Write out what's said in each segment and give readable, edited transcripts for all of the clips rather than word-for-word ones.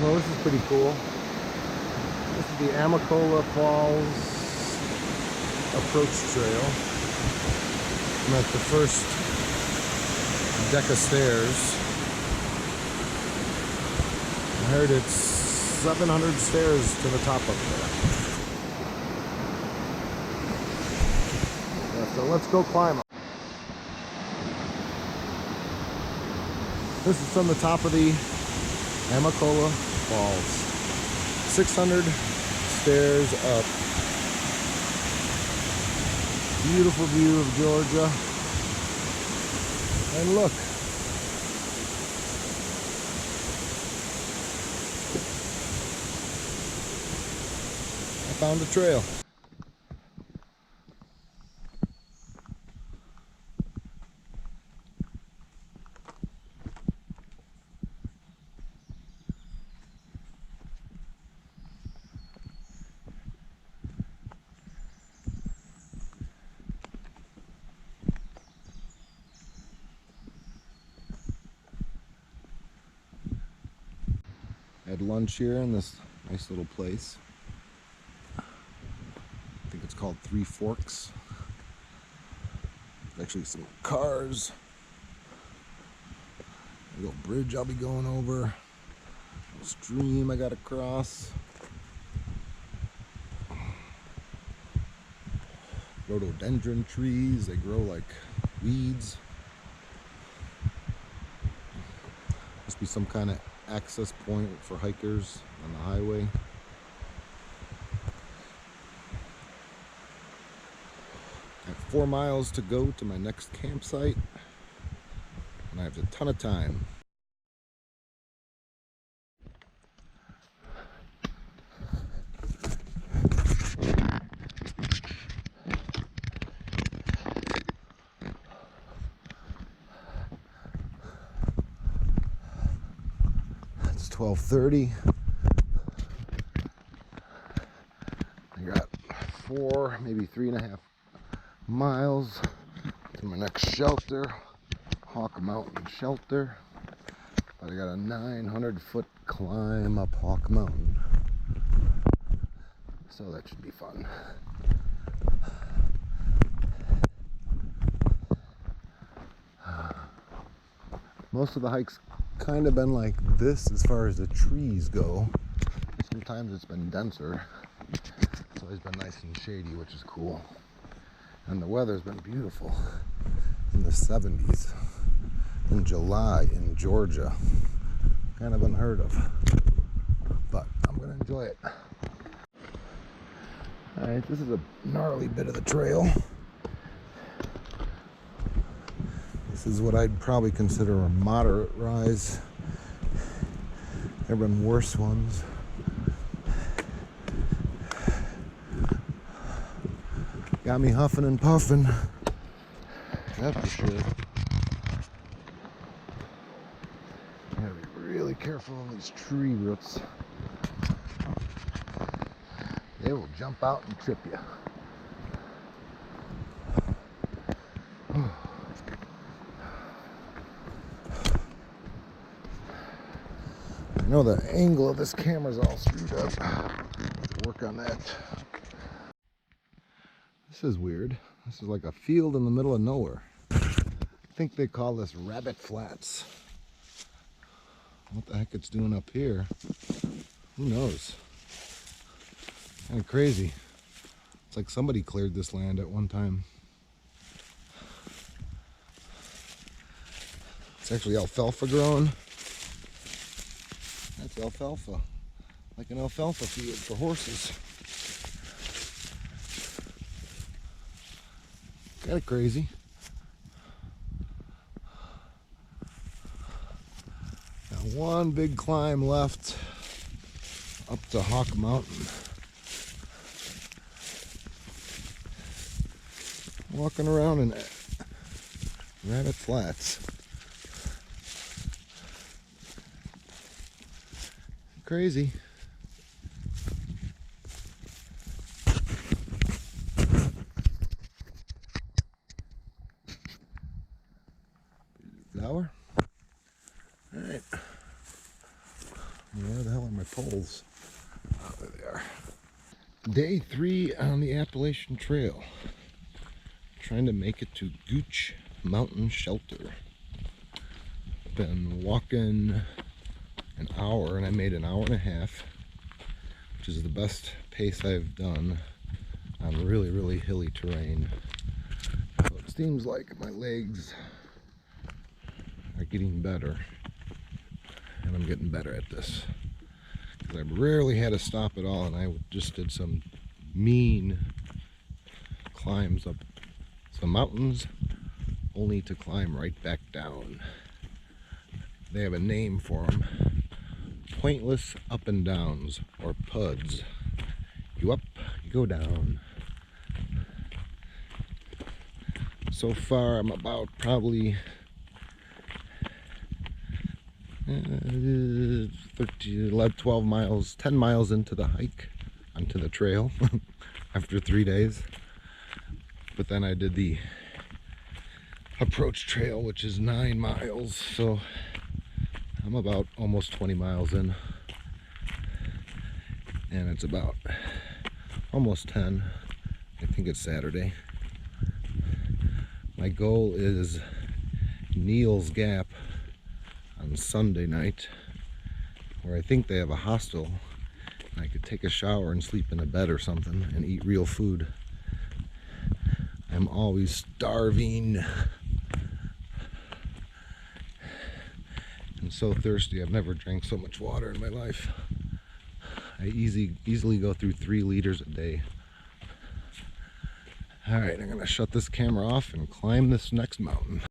Well, this is pretty cool. This is the Amicalola Falls approach trail. I'm at the first deck of stairs. I heard it's 700 stairs to the top up there. Yeah, so let's go climb up. This is from the top of the Amicalola Falls. 600 stairs up. Beautiful view of Georgia. And look. I found a trail. Had lunch here in this nice little place. I think it's called Three Forks. Actually some cars. A little bridge I'll be going over. A stream I gotta cross. Rhododendron trees, they grow like weeds. Must be some kind of access point for hikers on the highway. Got 4 miles to go to my next campsite, and I have a ton of time. It's 12:30. I got 4, maybe 3.5 miles to my next shelter, Hawk Mountain Shelter. But I got a 900-foot climb up Hawk Mountain, so that should be fun. Most of the hikes kind of been like this as far as the trees go. Sometimes it's been denser. It's always been nice and shady, which is cool. And the weather's been beautiful. In the 70s in July in Georgia. Kind of unheard of, but I'm gonna enjoy it. All right, this is a gnarly bit of the trail. This is what I'd probably consider a moderate rise. There have been worse ones. Got me huffing and puffing, that's for sure. Gotta be really careful of these tree roots. They will jump out and trip you. I know the angle of this camera's all screwed up. Work on that. This is weird. This is like a field in the middle of nowhere. I think they call this Rabbit Flats. What the heck it's doing up here? Who knows? Kind of crazy. It's like somebody cleared this land at one time. It's actually alfalfa growing. That's alfalfa. Like an alfalfa field for horses. Kind of crazy. Got one big climb left up to Hawk Mountain. Walking around in Rabbit Flats. Crazy. Flower. All right. Where the hell are my poles? Oh, there they are. Day 3 on the Appalachian Trail. Trying to make it to Gooch Mountain Shelter. Been walking an hour, and I made an hour and a half, which is the best pace I've done on really, really hilly terrain. So it seems like my legs are getting better, and I'm getting better at this. Because I rarely had to stop at all, and I just did some mean climbs up some mountains, only to climb right back down. They have a name for them. Pointless up and downs, or PUDs. You up, you go down. So far I'm about probably 13, 11, 12 miles, 10 miles into the hike, onto the trail after 3 days. But then I did the approach trail, which is 9 miles, so I'm about almost 20 miles in, and it's about almost 10. I think it's Saturday. My goal is Neil's Gap on Sunday night, where I think they have a hostel, and I could take a shower and sleep in a bed or something and eat real food. I'm always starving and so thirsty. I've never drank so much water in my life. I easily go through 3 liters a day. Alright, I'm gonna shut this camera off and climb this next mountain.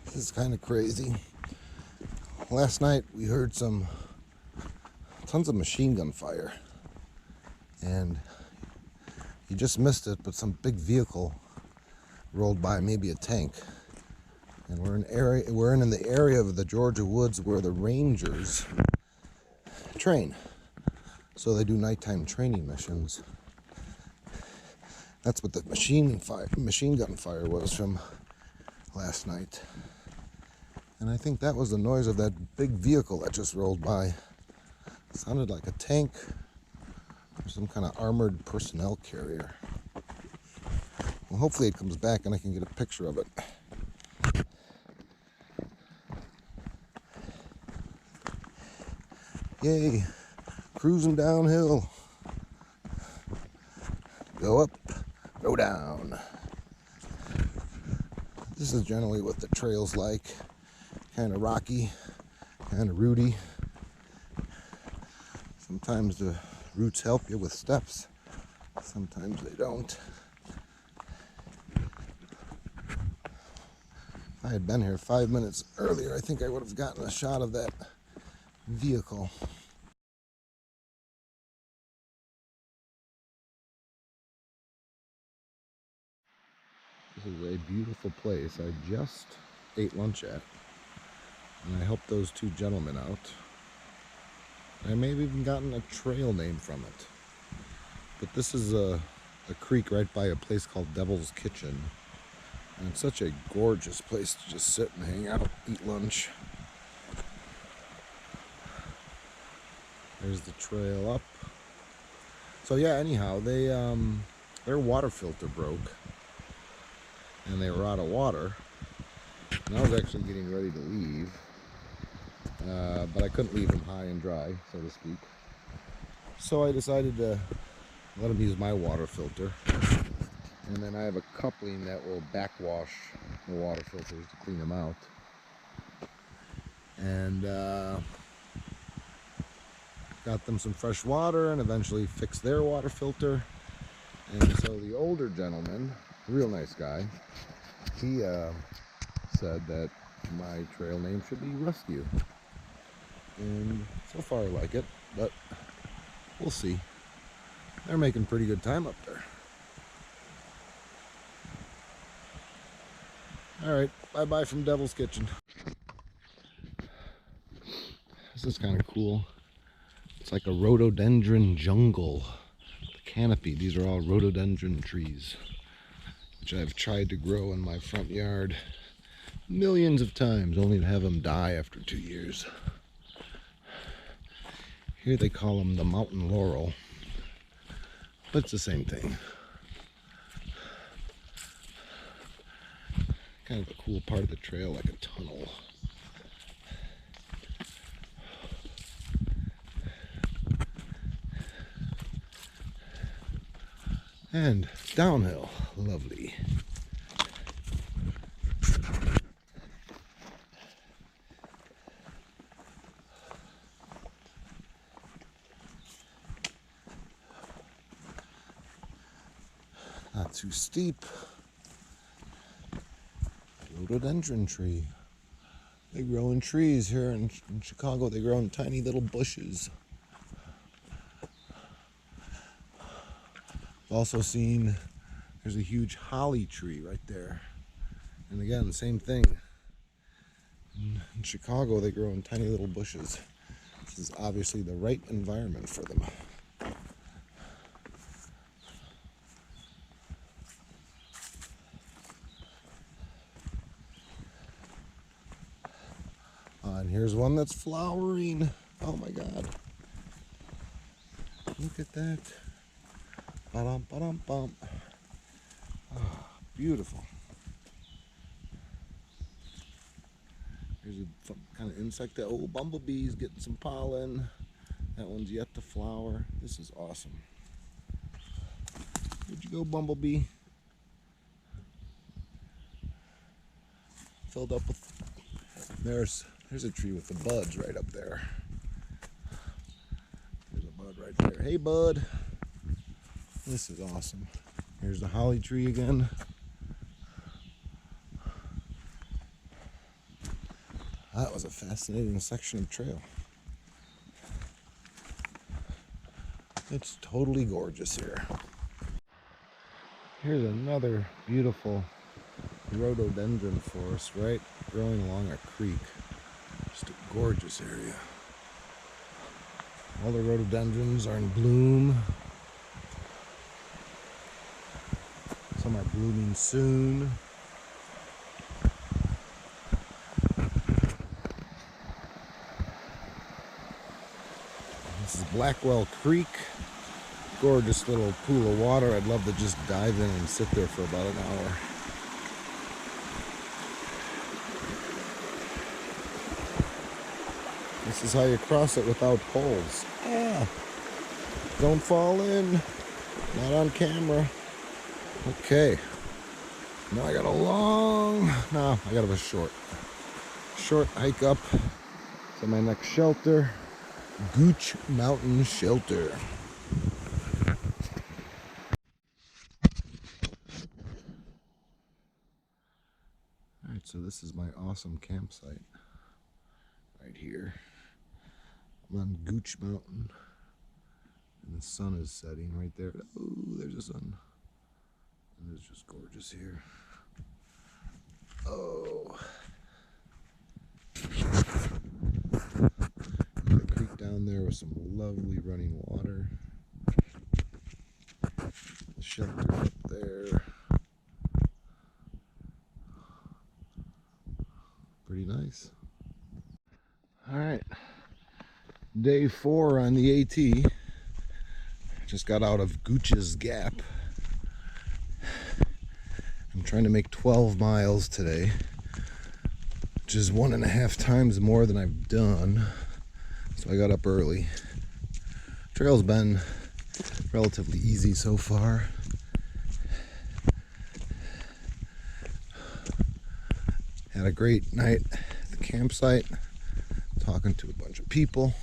This is kind of crazy. Last night we heard tons of machine gun fire, and you just missed it, but some big vehicle rolled by, maybe a tank. And we're in the area of the Georgia woods where the Rangers train. So they do nighttime training missions. That's what the machine gun fire was from last night. And I think that was the noise of that big vehicle that just rolled by. It sounded like a tank or some kind of armored personnel carrier. Well, hopefully it comes back and I can get a picture of it. Yay, cruising downhill. Go up, go down. This is generally what the trail's like. Kind of rocky, kind of rooty. Sometimes the roots help you with steps, sometimes they don't. If I had been here 5 minutes earlier, I think I would have gotten a shot of that vehicle. This is a beautiful place. I just ate lunch at, and I helped those 2 gentlemen out. I may have even gotten a trail name from it. But this is a creek right by a place called Devil's Kitchen. And it's such a gorgeous place to just sit and hang out, eat lunch. There's the trail up. So yeah, anyhow, their water filter broke, and they were out of water. And I was actually getting ready to leave, but I couldn't leave them high and dry, so to speak. So I decided to let them use my water filter. And then I have a coupling that will backwash the water filters to clean them out. And got them some fresh water and eventually fixed their water filter. And so the older gentleman, real nice guy, he said that my trail name should be Rescue. And so far I like it, but we'll see. They're making pretty good time up there. Alright, bye-bye from Devil's Kitchen. This is kind of cool. It's like a rhododendron jungle. The canopy, these are all rhododendron trees, which I've tried to grow in my front yard. millions of times only to have them die after 2 years. Here they call them the mountain laurel, but it's the same thing. Kind of a cool part of the trail, like a tunnel. And downhill, lovely. Not too steep. Rhododendron tree. They grow in trees here in Chicago. They grow in tiny little bushes. I've also seen there's a huge holly tree right there. And again, same thing. In Chicago, they grow in tiny little bushes. This is obviously the right environment for them. And here's one that's flowering. Oh my God. Look at that. Ba-dum, ba-dum, bum. Oh, beautiful. Here's a kind of insect that, oh, bumblebees getting some pollen. That one's yet to flower. This is awesome. Where'd you go, bumblebee? Filled up with, there's a tree with the buds right up there. There's a bud right there. Hey, bud. This is awesome. Here's the holly tree again. That was a fascinating section of trail. It's totally gorgeous here. Here's another beautiful rhododendron forest, right? Growing along a creek. Just a gorgeous area. All the rhododendrons are in bloom. Some are blooming soon. This is Blackwell Creek. Gorgeous little pool of water. I'd love to just dive in and sit there for about an hour. This is how you cross it without poles. Ah, don't fall in. Not on camera. Okay. Now I got I got a short hike up to my next shelter, Gooch Mountain Shelter. All right, so this is my awesome campsite right here. I'm on Gooch Mountain, and the sun is setting right there. Oh, there's the sun. And it's just gorgeous here. Oh. Got a creek down there with some lovely running water. The shelter up there. Pretty nice. All right. Day 4 on the AT. Just got out of Gooch's Gap. I'm trying to make 12 miles today, which is 1.5 times more than I've done. So I got up early. Trail's been relatively easy so far. Had a great night at the campsite, talking to a bunch of people.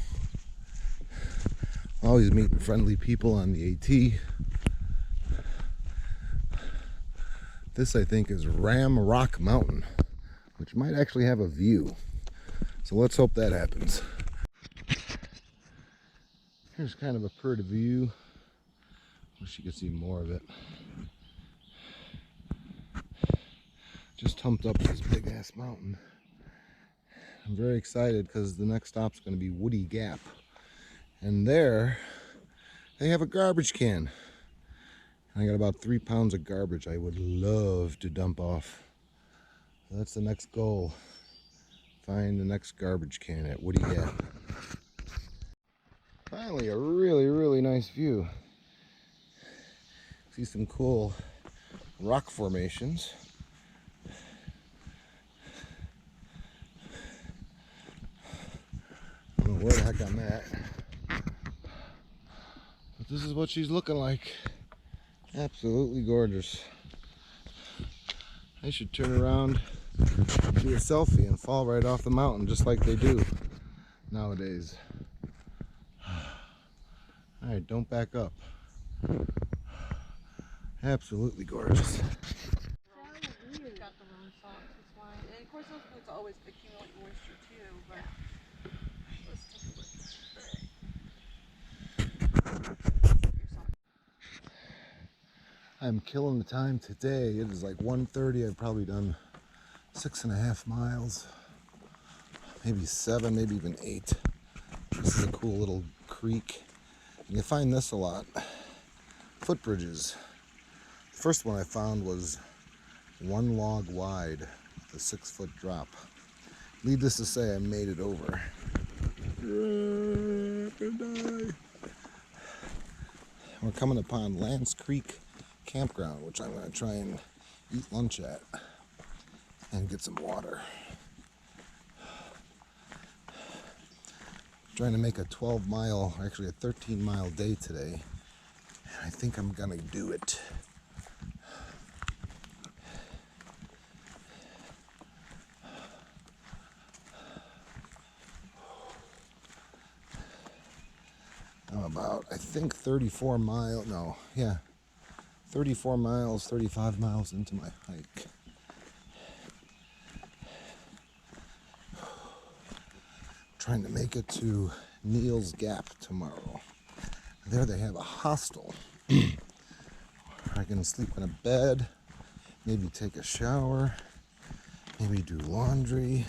Always meeting friendly people on the AT. This, I think, is Ram Rock Mountain, which might actually have a view. So let's hope that happens. Here's kind of a pretty view. Wish you could see more of it. Just humped up this big ass mountain. I'm very excited because the next stop's going to be Woody Gap. And there, they have a garbage can. I got about 3 pounds of garbage I would love to dump off. That's the next goal. Find the next garbage can at Woody Gap. Finally, a really nice view. See some cool rock formations. I don't know where the heck I'm at. But this is what she's looking like. Absolutely gorgeous. I should turn around, do a selfie, and fall right off the mountain just like they do nowadays. Alright, don't back up. Absolutely gorgeous. You've got the wrong socks, that's why. And of course those boots always accumulate moisture too, but let's take a look. I'm killing the time today. It is like 1:30. I've probably done 6.5 miles, maybe 7, maybe even 8. This is a cool little creek. And you find this a lot. Footbridges. The first one I found was 1 log wide with a 6-foot drop. Needless to say, I made it over. We're coming upon Lance Creek Campground, which I'm going to try and eat lunch at and get some water. Trying to make a 12-mile, or actually a 13-mile day today, and I think I'm going to do it. I'm about, I think 34 miles, no, yeah, 34 miles, 35 miles into my hike. Trying to make it to Neal's Gap tomorrow. There they have a hostel. I can sleep in a bed, maybe take a shower, maybe do laundry,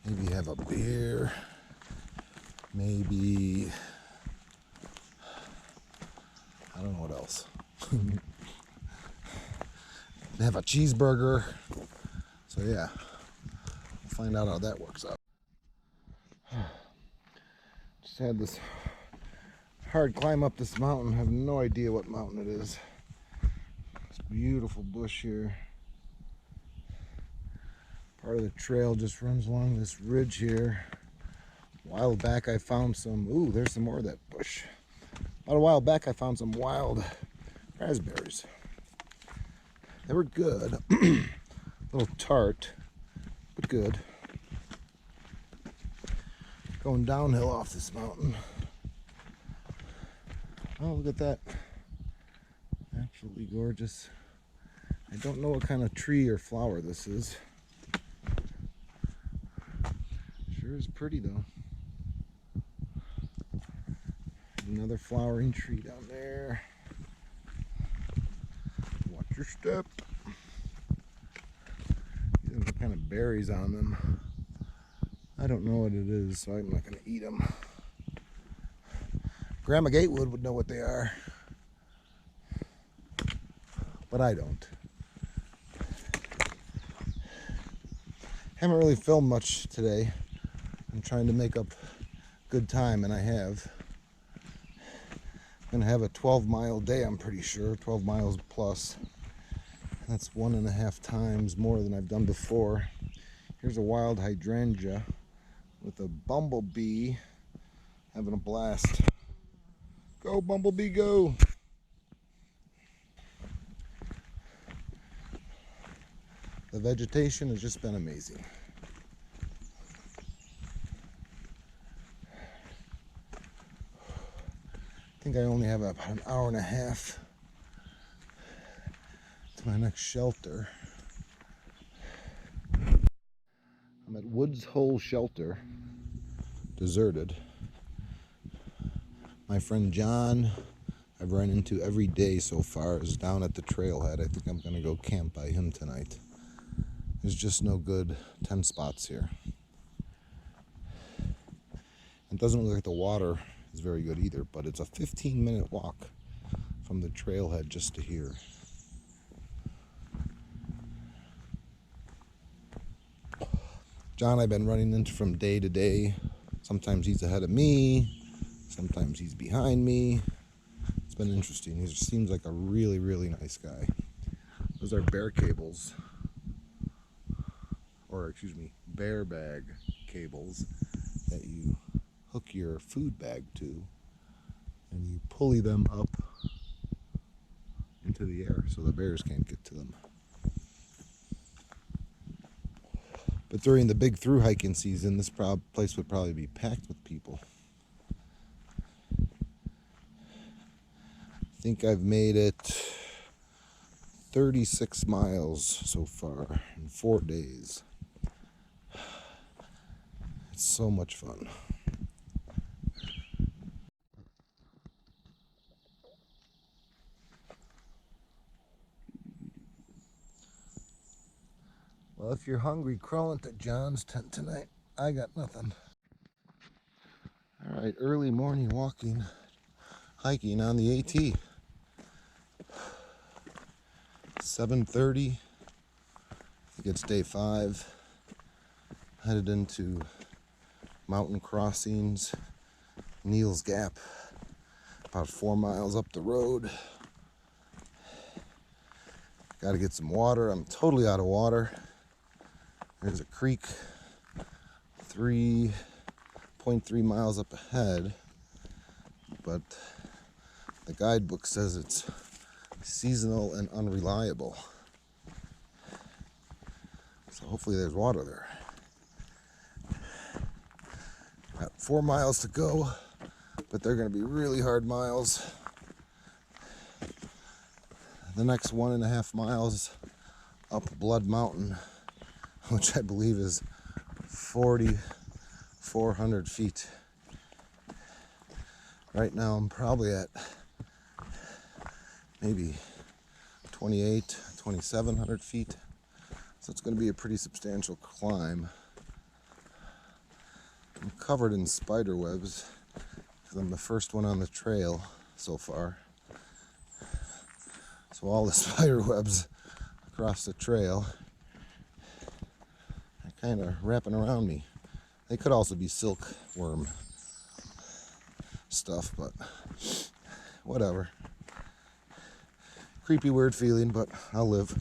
maybe have a beer, maybe, I don't know what else. Have a cheeseburger. So yeah, we'll find out how that works out. Just had this hard climb up this mountain. Have no idea what mountain it is. This beautiful bush here. Part of the trail just runs along this ridge here. A while back I found some, ooh, there's some more of that bush. About a while back I found some wild raspberries. They were good. A little tart, but good. Going downhill off this mountain. Oh, look at that. Absolutely gorgeous. I don't know what kind of tree or flower this is. Sure is pretty though. Another flowering tree down there. Watch your step. These have what kind of berries on them. I don't know what it is, so I'm not going to eat them. Grandma Gatewood would know what they are, but I don't. Haven't really filmed much today. I'm trying to make up good time, and I have. I'm going to have a 12-mile day, I'm pretty sure, 12 miles plus. That's 1.5 times more than I've done before. Here's a wild hydrangea with a bumblebee having a blast. Go, bumblebee, go! The vegetation has just been amazing. I think I only have about an hour and a half to my next shelter. I'm at Woods Hole Shelter, deserted. My friend John, I've run into every day so far, is down at the trailhead. I think I'm going to go camp by him tonight. There's just no good tent spots here. It doesn't look like the water is very good either, but it's a 15-minute walk from the trailhead just to here. John I've been running into from day to day. Sometimes he's ahead of me, sometimes he's behind me. It's been interesting. He seems like a really, really nice guy. Those are bear cables, or excuse me, bear bag cables that you hook your food bag to, and you pulley them up into the air so the bears can't get to them. But during the big through hiking season, this place would probably be packed with people. I think I've made it 36 miles so far in 4 days. It's so much fun. Well, if you're hungry, crawl into John's tent tonight. I got nothing. All right, early morning walking, hiking on the AT. 7:30. I think it's day 5. Headed into mountain crossings, Neal's Gap, about 4 miles up the road. Got to get some water. I'm totally out of water. There's a creek 3.3 miles up ahead, but the guidebook says it's seasonal and unreliable. So hopefully there's water there. Got 4 miles to go, but they're going to be really hard miles. The next 1.5 miles up Blood Mountain, which I believe is 4,400 feet. Right now I'm probably at maybe 2,700 feet. So it's going to be a pretty substantial climb. I'm covered in spider webs because I'm the first one on the trail so far. So all the spider webs across the trail are kind of wrapping around me. They could also be silkworm stuff, but whatever. Creepy, weird feeling, but I'll live.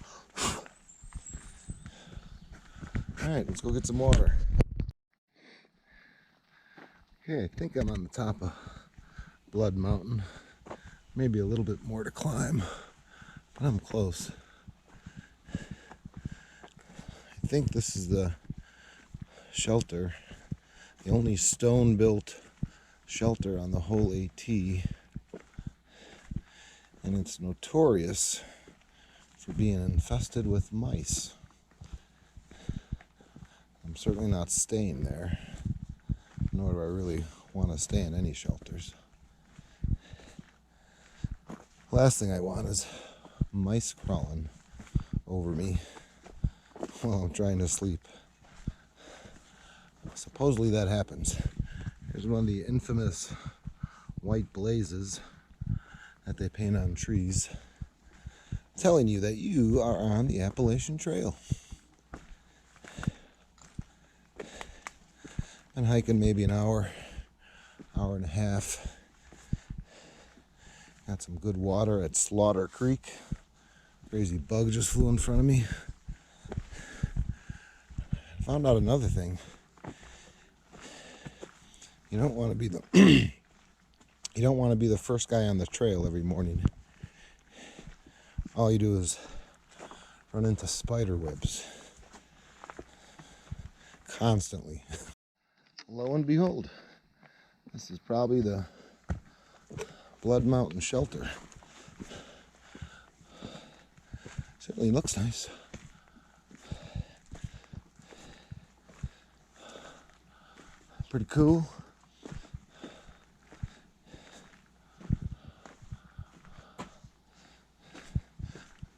All right, let's go get some water. Okay, I think I'm on the top of Blood Mountain. Maybe a little bit more to climb, but I'm close. I think this is the shelter, the only stone-built shelter on the whole AT, and it's notorious for being infested with mice. I'm certainly not staying there, nor do I really want to stay in any shelters. Last thing I want is mice crawling over me while I'm trying to sleep. Supposedly that happens. Here's one of the infamous white blazes that they paint on trees, telling you that you are on the Appalachian Trail. Been hiking maybe an hour, hour and a half. Got some good water at Slaughter Creek. Crazy bug just flew in front of me. Found out another thing. You don't want to be the you don't want to be the first guy on the trail every morning. All you do is run into spider webs constantly. Lo and behold, this is probably the Blood Mountain shelter. Certainly looks nice. Pretty cool.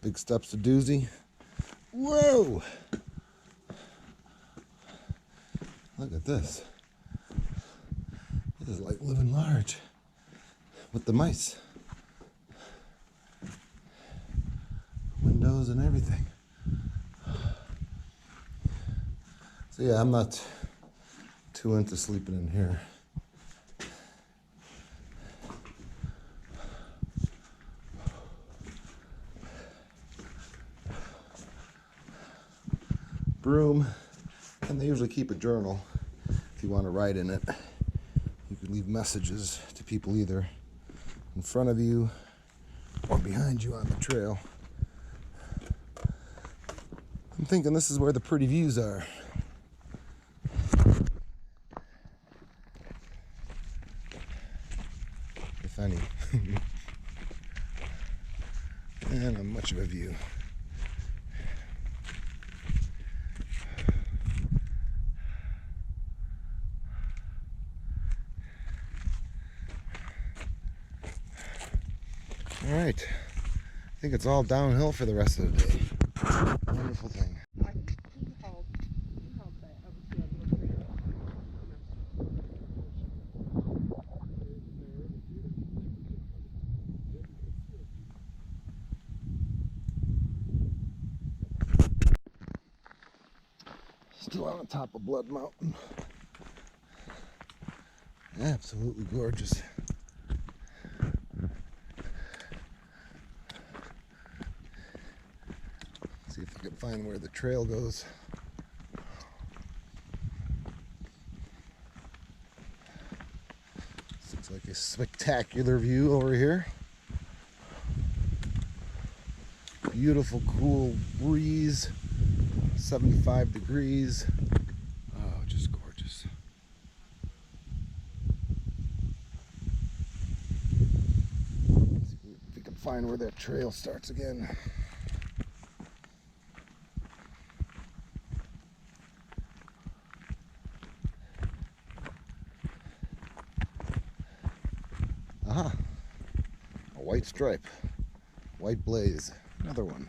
Big steps to doozy. Whoa! Look at this. This is like living large with the mice. Windows and everything. It's So yeah, I'm not too into sleeping in here. Broom, and they usually keep a journal if you want to write in it. You can leave messages to people either in front of you or behind you on the trail. I'm thinking this is where the pretty views are. If any. And not much of a view. All right, I think it's all downhill for the rest of the day. Wonderful thing. Still on the top of Blood Mountain. Absolutely gorgeous. See if I can find where the trail goes. This looks like a spectacular view over here. Beautiful, cool breeze. 75 degrees. Oh, just gorgeous. Let's see if we can find where that trail starts again. Aha, a white stripe, white blaze, another one.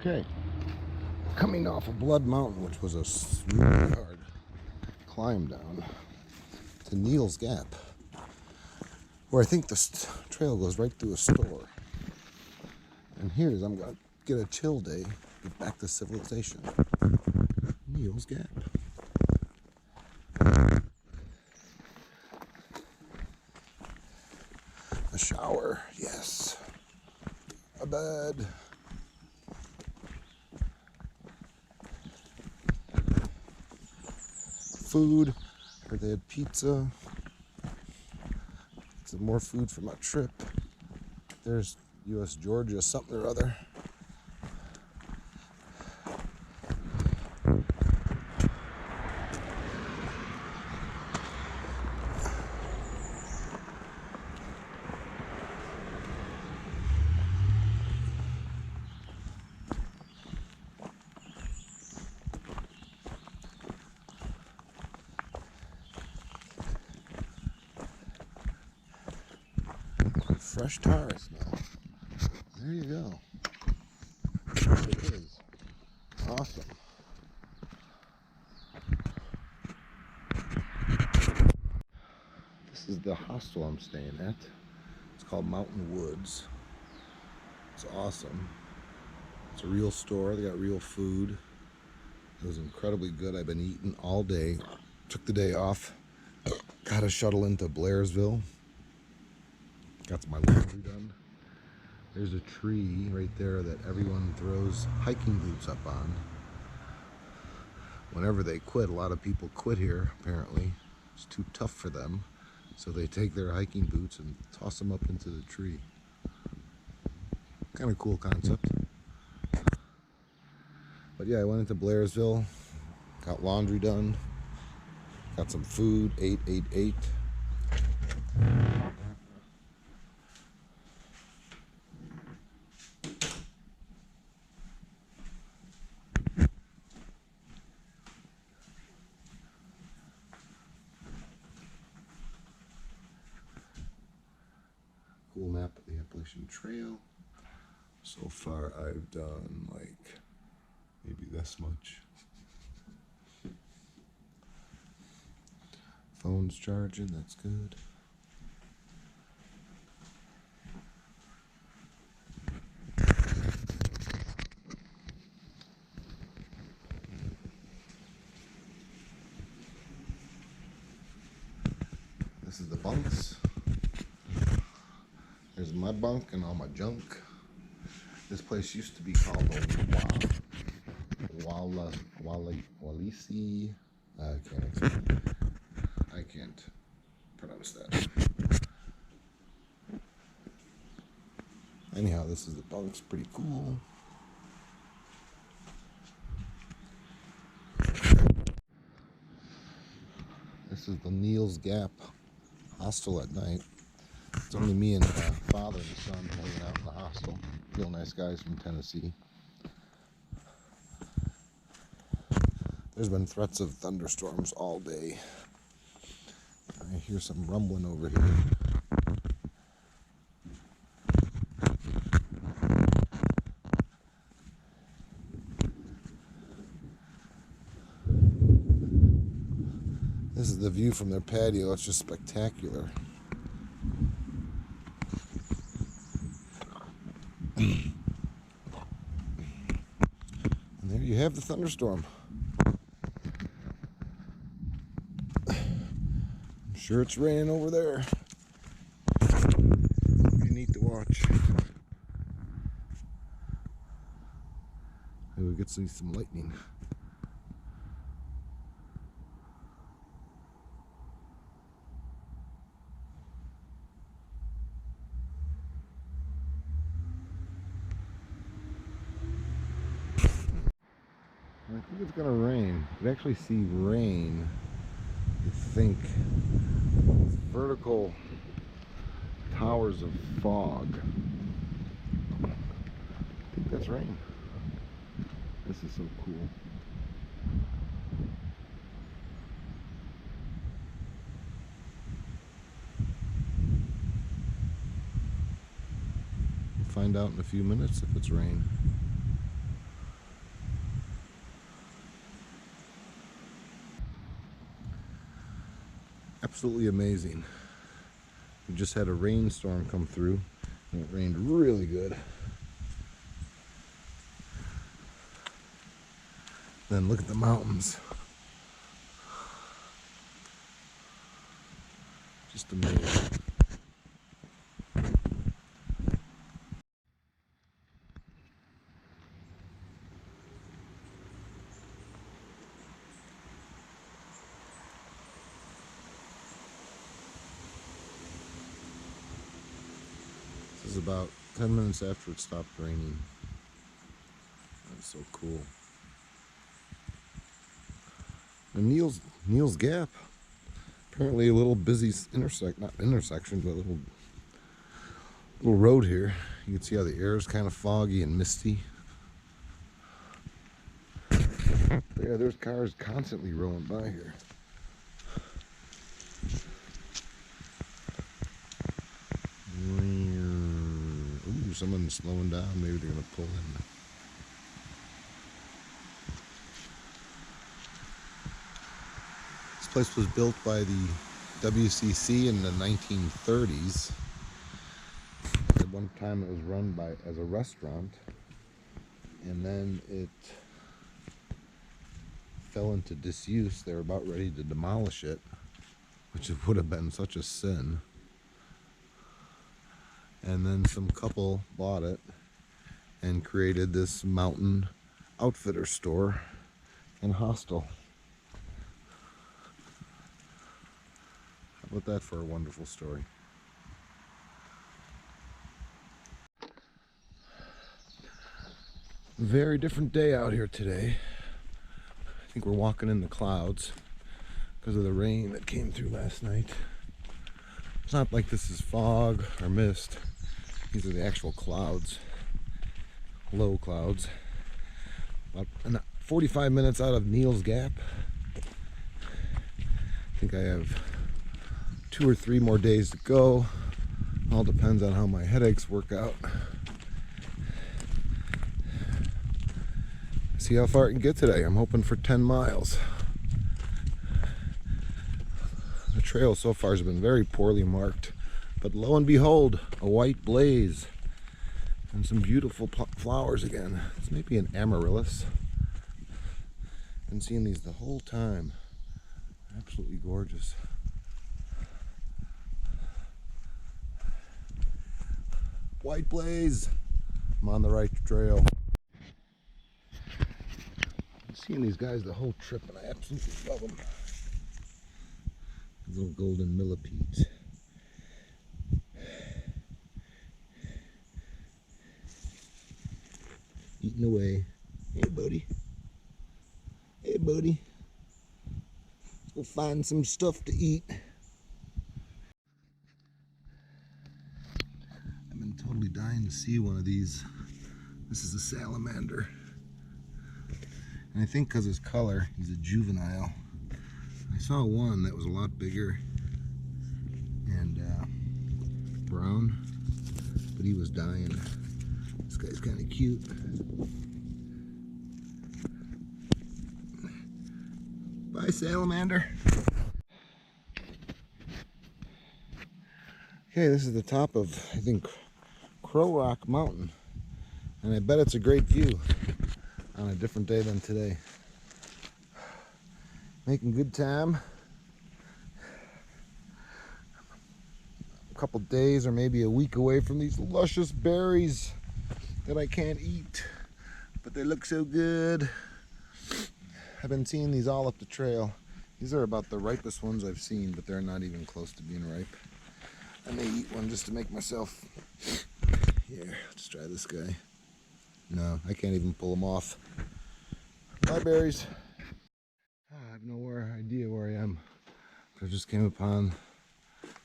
Okay, coming off of Blood Mountain, which was a really hard climb down, to Neil's Gap, where I think the trail goes right through a store. And here's, I'm gonna get a chill day, get back to civilization. Neil's Gap. A shower, yes. A bed. Food. Heard they had pizza. Some more food for my trip. There's U.S. Georgia something or other. Fresh tar smell. There you go. It is. Awesome. This is the hostel I'm staying at. It's called Mountain Woods. It's awesome. It's a real store. They got real food. It was incredibly good. I've been eating all day. Took the day off. Got a shuttle into Blairsville. Got my laundry done. There's a tree right there that everyone throws hiking boots up on. Whenever they quit, a lot of people quit here, apparently. It's too tough for them. So they take their hiking boots and toss them up into the tree. Kind of cool concept. But yeah, I went into Blairsville, got laundry done, got some food, ate. Cool map of the Appalachian Trail. So far I've done like maybe this much. Phone's charging, that's good. This is the bunks. There's my bunk and all my junk. This place used to be called the Walisi. I can't pronounce that. Anyhow, this is the bunks. Pretty cool. This is the Neil's Gap hostel at night. It's only me and father and son hanging out in the hostel. Real nice guys from Tennessee. There's been threats of thunderstorms all day. I hear some rumbling over here. This is the view from their patio. It's just spectacular. And there you have the thunderstorm. I'm sure it's raining over there. Pretty neat to watch. Maybe we get to see some lightning. I think it's gonna rain. You can actually see rain. You think these vertical towers of fog. I think that's rain. This is so cool. We'll find out in a few minutes if it's rain. Absolutely amazing. We just had a rainstorm come through and it rained really good. Then look at the mountains. Just amazing. This is about 10 minutes after it stopped raining. That's so cool. And Neil's Gap, apparently a little busy not intersection, but a little road here. You can see how the air is kind of foggy and misty. But yeah, there's cars constantly rolling by here. Ooh, someone's slowing down. Maybe they're gonna pull in. This place was built by the WCC in the 1930s. At one time it was run as a restaurant, and then it fell into disuse. They were about ready to demolish it, which would have been such a sin. And then some couple bought it and created this mountain outfitter store and hostel. How about that for a wonderful story? Very different day out here today. I think we're walking in the clouds because of the rain that came through last night. It's not like this is fog or mist. These are the actual clouds, low clouds. About 45 minutes out of Neil's Gap. I think I have 2 or 3 more days to go. All depends on how my headaches work out. See how far I can get today. I'm hoping for 10 miles. The trail so far has been very poorly marked. But lo and behold, a white blaze and some beautiful flowers again. This may be an amaryllis. Been seeing these the whole time. Absolutely gorgeous. White Blaze. I'm on the right trail. I'm seeing these guys the whole trip and I absolutely love them. These little golden millipedes. Eating away. Hey buddy. Hey buddy. Let's go find some stuff to eat. I've been totally dying to see one of these. This is a salamander. And I think because his color, he's a juvenile. I saw one that was a lot bigger and brown, but he was dying. This guy's kind of cute. Bye, salamander. Okay, this is the top of, I think, Crow Rock Mountain. And I bet it's a great view on a different day than today. Making good time. A couple days or maybe a week away from these luscious berries that I can't eat, but they look so good. I've been seeing these all up the trail. These are about the ripest ones I've seen, but they're not even close to being ripe. I may eat one just to make myself. Here, let's try this guy. No, I can't even pull them off. Bye, berries. I have no idea where I am. I just came upon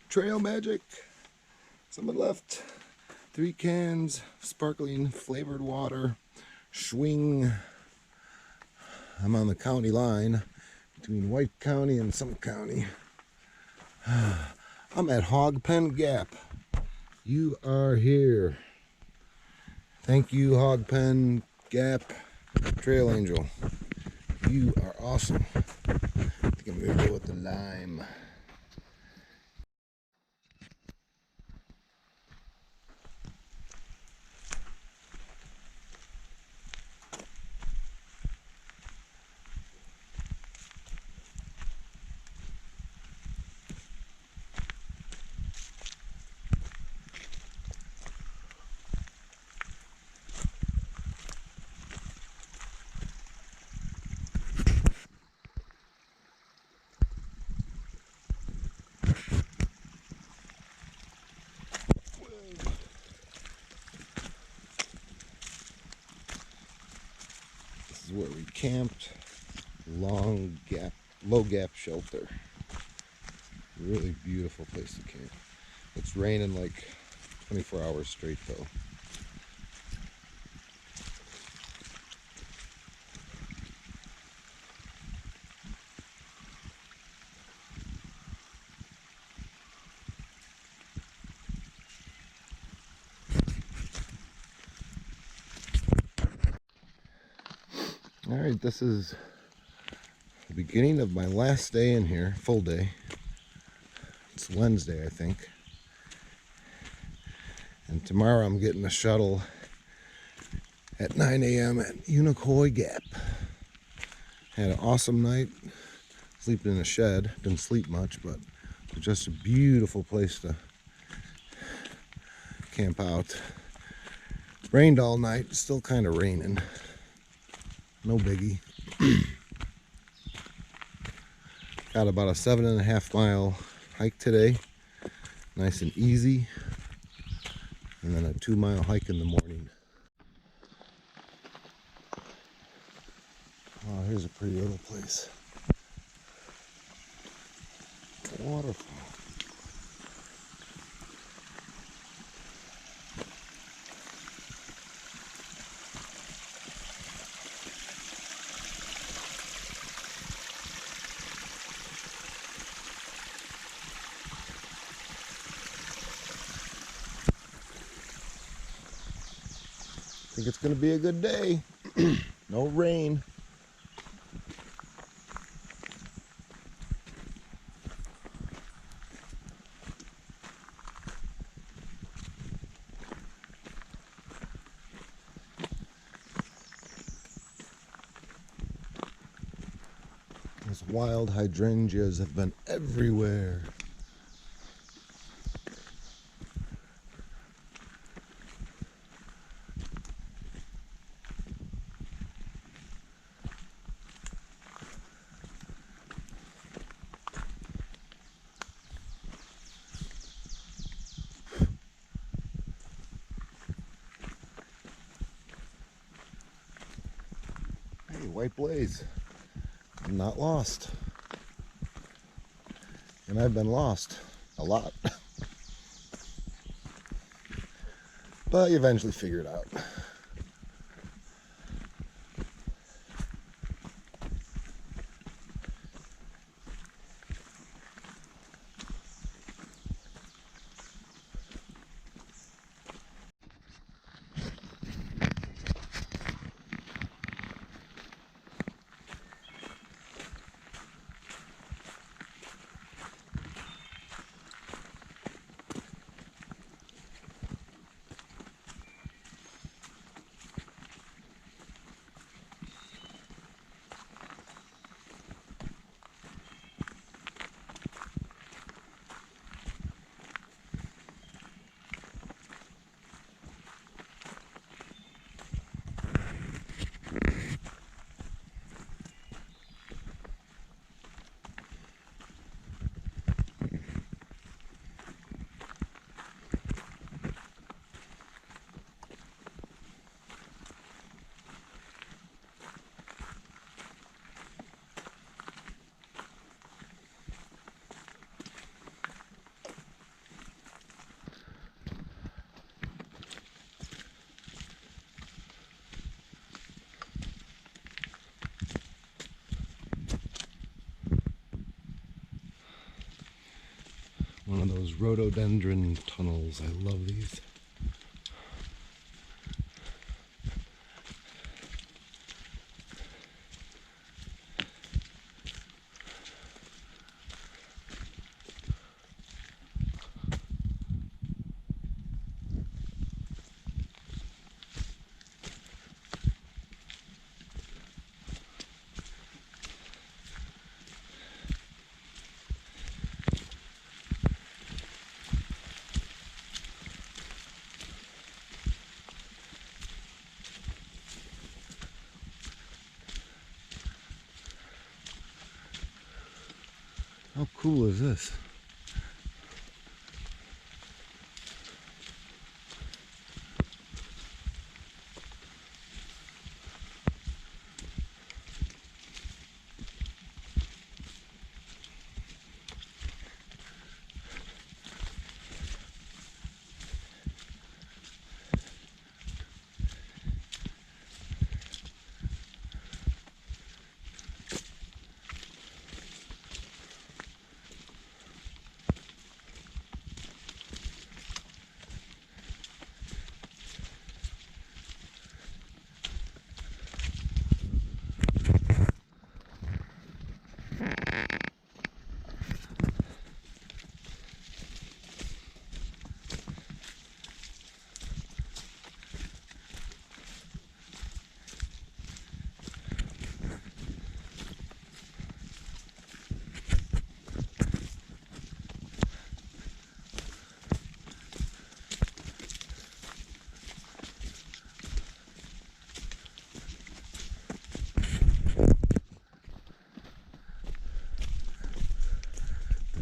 trail magic. Someone left 3 cans, sparkling flavored water, Schwing. I'm on the county line between White County and some county. I'm at Hog Pen Gap. You are here. Thank you, Hog Pen Gap Trail Angel. You are awesome. I think I'm gonna go with the lime. This is where we camped. Low gap shelter. Really beautiful place to camp. It's raining like 24 hours straight though. All right, this is the beginning of my last day in here, full day. It's Wednesday, I think. And tomorrow I'm getting a shuttle at 9 a.m. at Unicoi Gap. Had an awesome night, sleeping in a shed. Didn't sleep much, but it's just a beautiful place to camp out. Rained all night, still kind of raining. No biggie. Got about a 7.5 mile hike today. Nice and easy. And then a 2 mile hike in the morning. Oh, here's a pretty little place. Waterfall. I think it's going to be a good day. No rain. These wild hydrangeas have been everywhere. Hey, white blaze. I'm not lost. And I've been lost a lot. But you eventually figure it out. One of those rhododendron tunnels. I love these. How cool is this?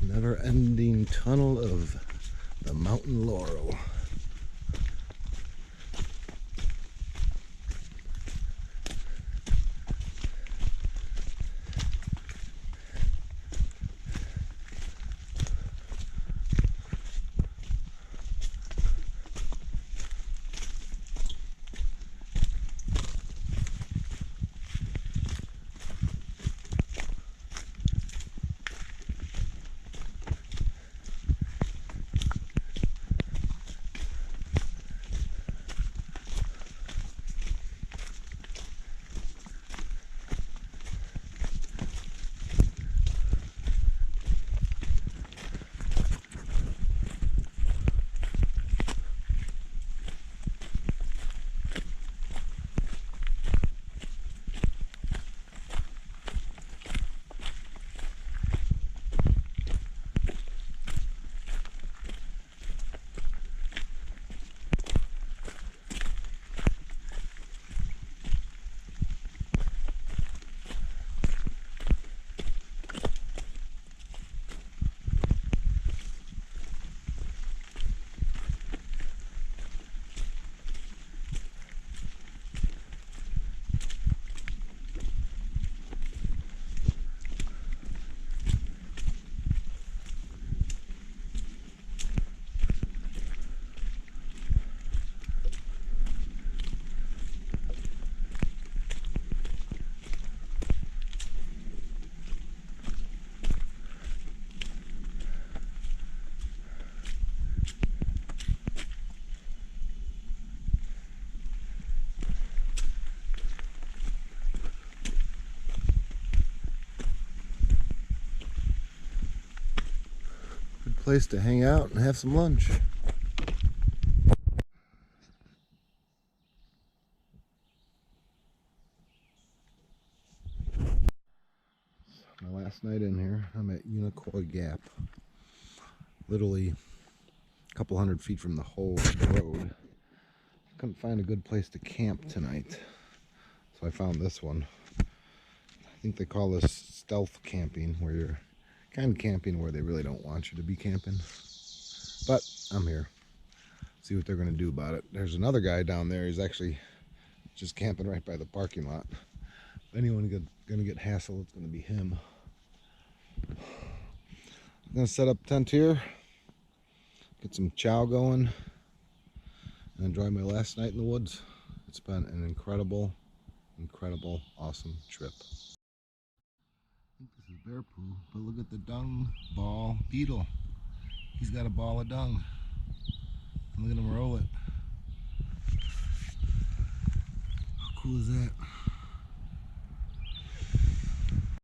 Never-ending tunnel of the mountain laurel. place to hang out and have some lunch. My last night in here, I'm at Unicoi Gap. Literally a couple 100 feet from the whole road. Couldn't find a good place to camp tonight, so I found this one. I think they call this stealth camping, where you're kind of camping where they really don't want you to be camping. But I'm here. See what they're going to do about it. There's another guy down there. He's actually just camping right by the parking lot. If anyone going to get hassled, it's going to be him. I'm going to set up tent here, get some chow going, and enjoy my last night in the woods. It's been an incredible, awesome trip. I think this is bear poo, but look at the dung ball beetle. He's got a ball of dung. Look at him roll it. How cool is that?